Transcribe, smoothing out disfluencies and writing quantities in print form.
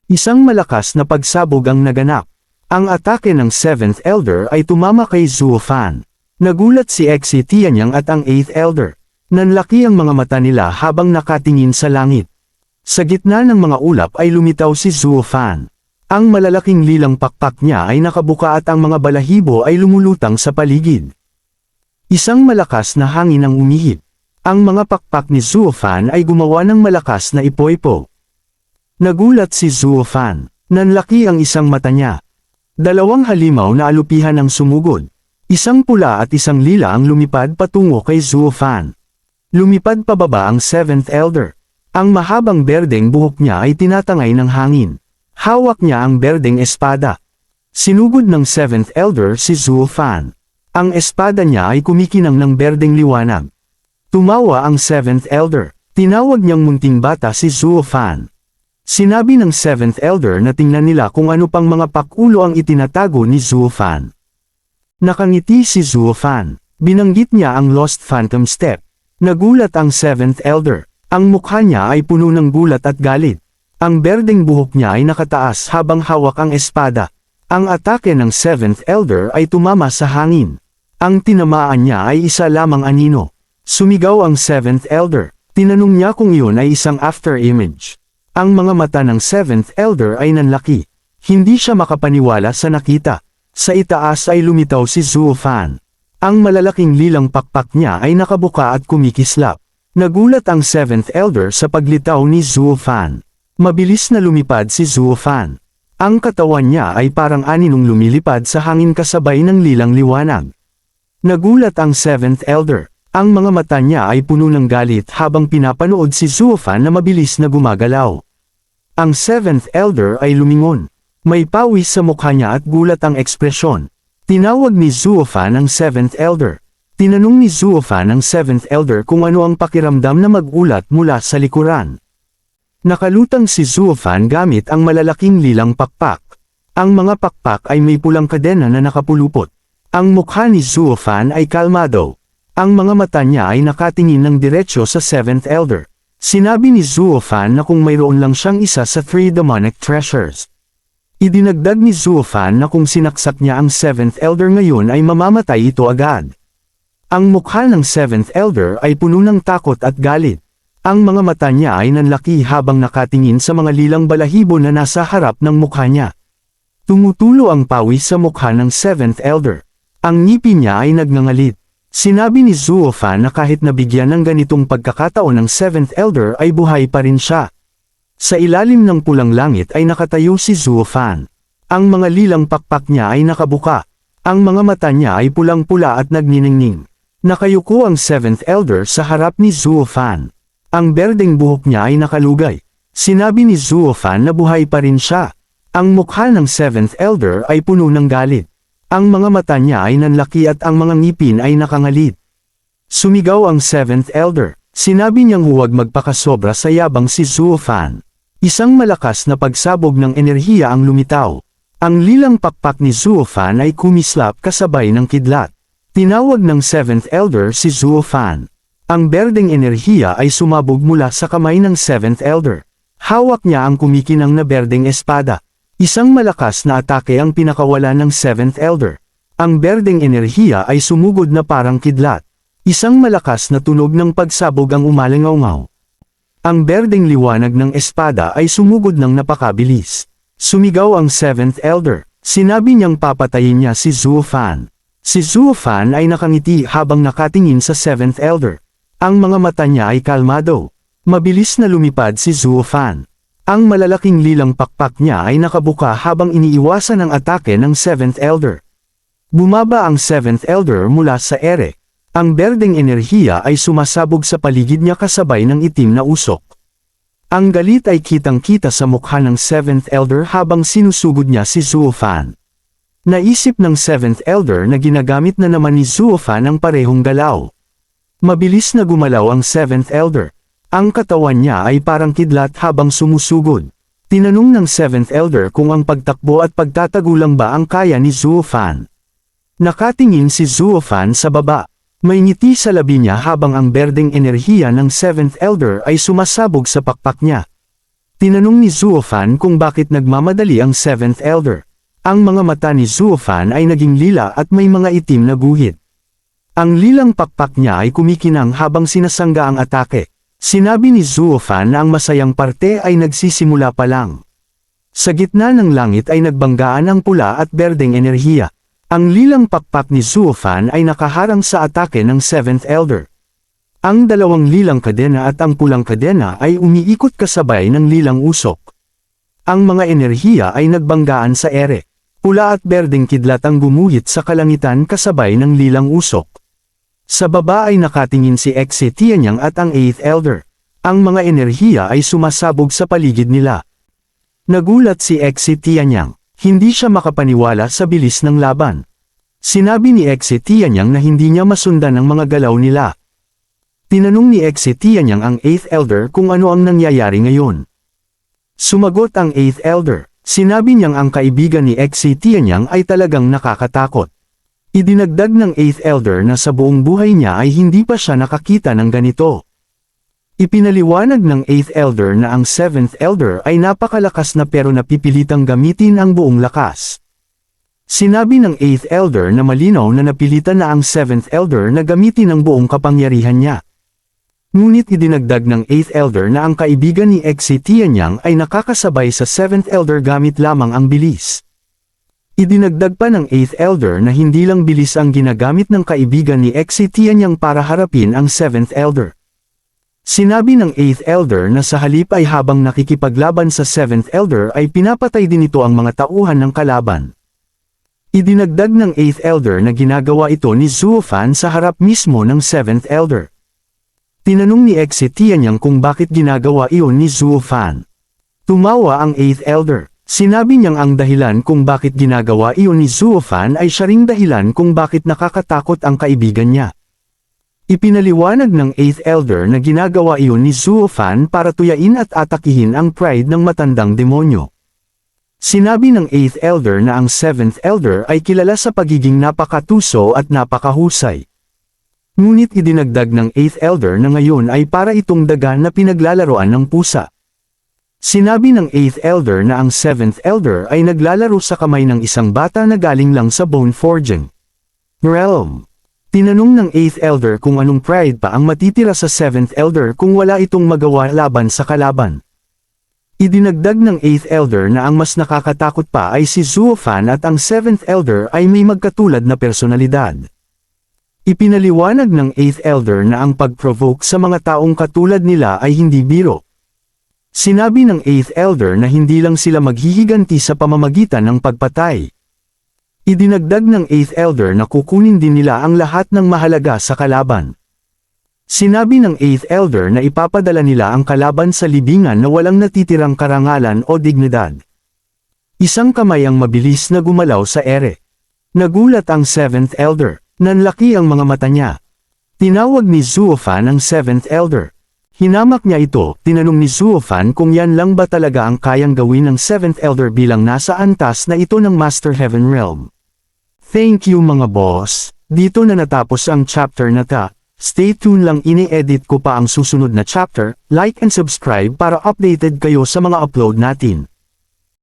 Isang malakas na pagsabog ang naganap. Ang atake ng 7th Elder ay tumama kay Zuo Fan. Nagulat si Xi Tianyang at ang 8th Elder. Nanlaki ang mga mata nila habang nakatingin sa langit. Sa gitna ng mga ulap ay lumitaw si Zuo Fan. Ang malalaking lilang pakpak niya ay nakabuka at ang mga balahibo ay lumulutang sa paligid. Isang malakas na hangin ang umihip. Ang mga pakpak ni Zuo Fan ay gumawa ng malakas na ipoipo. Nagulat si Zuo Fan. Nanlaki ang isang mata niya. Dalawang halimaw na alupihan ang sumugod. Isang pula at isang lila ang lumipad patungo kay Zuo Fan. Lumipad pababa ang 7th Elder. Ang mahabang berdeng buhok niya ay tinatangay ng hangin. Hawak niya ang berdeng espada. Sinugod ng 7th Elder si Zuo Fan. Ang espada niya ay kumikinang ng berdeng liwanag. Tumawa ang 7th Elder. Tinawag niyang munting bata si Zuo Fan. Sinabi ng 7th Elder na tingnan nila kung ano pang mga pakulo ang itinatago ni Zuo Fan. Nakangiti si Zuo Fan. Binanggit niya ang Lost Phantom Step. Nagulat ang 7th Elder. Ang mukha niya ay puno ng gulat at galit. Ang berdeng buhok niya ay nakataas habang hawak ang espada. Ang atake ng 7th Elder ay tumama sa hangin. Ang tinamaan niya ay isa lamang anino. Sumigaw ang 7th Elder. Tinanong niya kung iyon ay isang after image. Ang mga mata ng 7th Elder ay nanlaki. Hindi siya makapaniwala sa nakita. Sa itaas ay lumitaw si Zuo Fan. Ang malalaking lilang pakpak niya ay nakabuka at kumikislap. Nagulat ang 7th Elder sa paglitaw ni Zuo Fan. Mabilis na lumipad si Zuo Fan. Ang katawan niya ay parang aninong lumilipad sa hangin kasabay ng lilang liwanag. Nagulat ang 7th Elder. Ang mga mata niya ay puno ng galit habang pinapanood si Zuo Fan na mabilis na gumagalaw. Ang 7th Elder ay lumingon. May pawis sa mukha niya at gulat ang ekspresyon. Tinawag ni Zuo Fan ang 7th Elder. Tinanong ni Zuo Fan ang 7th Elder kung ano ang pakiramdam na magulat mula sa likuran. Nakalutang si Zuo Fan gamit ang malalaking lilang pakpak. Ang mga pakpak ay may pulang kadena na nakapulupot. Ang mukha ni Zuo Fan ay kalmado. Ang mga mata niya ay nakatingin ng diretsyo sa 7th Elder. Sinabi ni Zuo Fan na kung mayroon lang siyang isa sa 3 demonic treasures. Idinagdag ni Zuo Fan na kung sinaksak niya ang 7th Elder ngayon ay mamamatay ito agad. Ang mukha ng 7th Elder ay puno ng takot at galit. Ang mga mata niya ay nanlaki habang nakatingin sa mga lilang balahibo na nasa harap ng mukha niya. Tumutulo ang pawis sa mukha ng 7th Elder. Ang ngipin niya ay nagngangalit. Sinabi ni Zuo Fan na kahit nabigyan ng ganitong pagkakataon ng 7th Elder ay buhay pa rin siya. Sa ilalim ng pulang langit ay nakatayo si Zuo Fan. Ang mga lilang pakpak niya ay nakabuka. Ang mga mata niya ay pulang-pula at nagniningning. Nakayuko ang 7th Elder sa harap ni Zuo Fan. Ang berdeng buhok niya ay nakalugay. Sinabi ni Zuo Fan na buhay pa rin siya. Ang mukha ng 7th Elder ay puno ng galit. Ang mga mata niya ay nanlaki at ang mga ngipin ay nakangalit. Sumigaw ang 7th Elder. Sinabi niyang huwag magpakasobra sa yabang si Zuo Fan. Isang malakas na pagsabog ng enerhiya ang lumitaw. Ang lilang pakpak ni Zuo Fan ay kumislap kasabay ng kidlat. Tinawag ng 7th Elder si Zuo Fan. Ang berdeng enerhiya ay sumabog mula sa kamay ng 7th Elder. Hawak niya ang kumikinang na berdeng espada. Isang malakas na atake ang pinakawala ng 7th Elder. Ang berdeng enerhiya ay sumugod na parang kidlat. Isang malakas na tunog ng pagsabog ang umalingaw-ngaw. Ang berdeng liwanag ng espada ay sumugod ng napakabilis. Sumigaw ang 7th Elder. Sinabi niyang papatayin niya si Zuo Fan. Si Zuo Fan ay nakangiti habang nakatingin sa 7th Elder. Ang mga mata niya ay kalmado. Mabilis na lumipad si Zuo Fan. Ang malalaking lilang pakpak niya ay nakabuka habang iniiwasan ang atake ng 7th Elder. Bumaba ang 7th Elder mula sa ere. Ang berdeng enerhiya ay sumasabog sa paligid niya kasabay ng itim na usok. Ang galit ay kitang-kita sa mukha ng 7th Elder habang sinusugod niya si Zuo Fan. Naisip ng 7th Elder na ginagamit na naman ni Zuo Fan ang parehong galaw. Mabilis na gumalaw ang 7th Elder. Ang katawan niya ay parang kidlat habang sumusugod. Tinanong ng 7th Elder kung ang pagtakbo at pagtatagulang ba ang kaya ni Zuo Fan. Nakatingin si Zuo Fan sa baba. May ngiti sa labi niya habang ang berdeng enerhiya ng 7th Elder ay sumasabog sa pakpak niya. Tinanong ni Zuofan kung bakit nagmamadali ang 7th Elder. Ang mga mata ni Zuofan ay naging lila at may mga itim na guhit. Ang lilang pakpak niya ay kumikinang habang sinasangga ang atake. Sinabi ni Zuofan na ang masayang parte ay nagsisimula pa lang. Sa gitna ng langit ay nagbanggaan ang pula at berdeng enerhiya. Ang lilang pakpak ni Zuofan ay nakaharang sa atake ng 7th Elder. Ang dalawang lilang kadena at ang pulang kadena ay umiikot kasabay ng lilang usok. Ang mga enerhiya ay nagbanggaan sa ere. Pula at berdeng kidlat ang gumuhit sa kalangitan kasabay ng lilang usok. Sa baba ay nakatingin si Xe Tianyang at ang 8th Elder. Ang mga enerhiya ay sumasabog sa paligid nila. Nagulat si Xe Tianyang. Hindi siya makapaniwala sa bilis ng laban. Sinabi ni Xe Tianyang na hindi niya masundan ang mga galaw nila. Tinanong ni Xe Tianyang ang 8th Elder kung ano ang nangyayari ngayon. Sumagot ang 8th Elder. Sinabi niyang ang kaibigan ni Xe Tianyang ay talagang nakakatakot. Idinagdag ng 8th Elder na sa buong buhay niya ay hindi pa siya nakakita ng ganito. Ipinaliwanag ng 8th Elder na ang 7th Elder ay napakalakas na pero napipilitang gamitin ang buong lakas. Sinabi ng 8th Elder na malinaw na napilitan na ang 7th Elder na gamitin ang buong kapangyarihan niya. Ngunit idinagdag ng 8th Elder na ang kaibigan ni Xe Tianyang ay nakakasabay sa 7th Elder gamit lamang ang bilis. Idinagdag pa ng 8th Elder na hindi lang bilis ang ginagamit ng kaibigan ni Xe Tianyang para harapin ang 7th Elder. Sinabi ng 8th Elder na sa halip ay habang nakikipaglaban sa 7th Elder ay pinapatay din ito ang mga tauhan ng kalaban. Idinagdag ng 8th Elder na ginagawa ito ni Zuofan sa harap mismo ng 7th Elder. Tinanong ni Xe Tianyang kung bakit ginagawa iyon ni Zuofan. Tumawa ang 8th Elder. Sinabi niyang ang dahilan kung bakit ginagawa iyon ni Zuofan ay siya ring dahilan kung bakit nakakatakot ang kaibigan niya. Ipinaliwanag ng 8th Elder na ginagawa iyon ni Zuofan para tuyain at atakihin ang pride ng matandang demonyo. Sinabi ng 8th Elder na ang 7th Elder ay kilala sa pagiging napakatuso at napakahusay. Ngunit idinagdag ng 8th Elder na ngayon ay para itong daga na pinaglalaroan ng pusa. Sinabi ng 8th Elder na ang 7th Elder ay naglalaro sa kamay ng isang bata na galing lang sa bone forging realm. Tinanong ng 8th Elder kung anong pride pa ang matitira sa 7th Elder kung wala itong magawa laban sa kalaban. Idinagdag ng 8th Elder na ang mas nakakatakot pa ay si Zuofan at ang 7th Elder ay may magkatulad na personalidad. Ipinaliwanag ng 8th Elder na ang pag-provoke sa mga taong katulad nila ay hindi biro. Sinabi ng 8th Elder na hindi lang sila maghihiganti sa pamamagitan ng pagpatay. Idinagdag ng 8th Elder na kukunin din nila ang lahat ng mahalaga sa kalaban. Sinabi ng 8th Elder na ipapadala nila ang kalaban sa libingan na walang natitirang karangalan o dignidad. Isang kamay ang mabilis na gumalaw sa ere. Nagulat ang 7th Elder. Nanlaki ang mga mata niya. Tinawag ni Zuofan ang 7th Elder. Hinamak niya ito, tinanong ni Zuofan kung yan lang ba talaga ang kayang gawin ng 7th Elder bilang nasa antas na ito ng Master Heaven Realm. Thank you mga boss. Dito na natapos ang chapter na ta. Stay tuned lang, ini-edit ko pa ang susunod na chapter. Like and subscribe para updated kayo sa mga upload natin.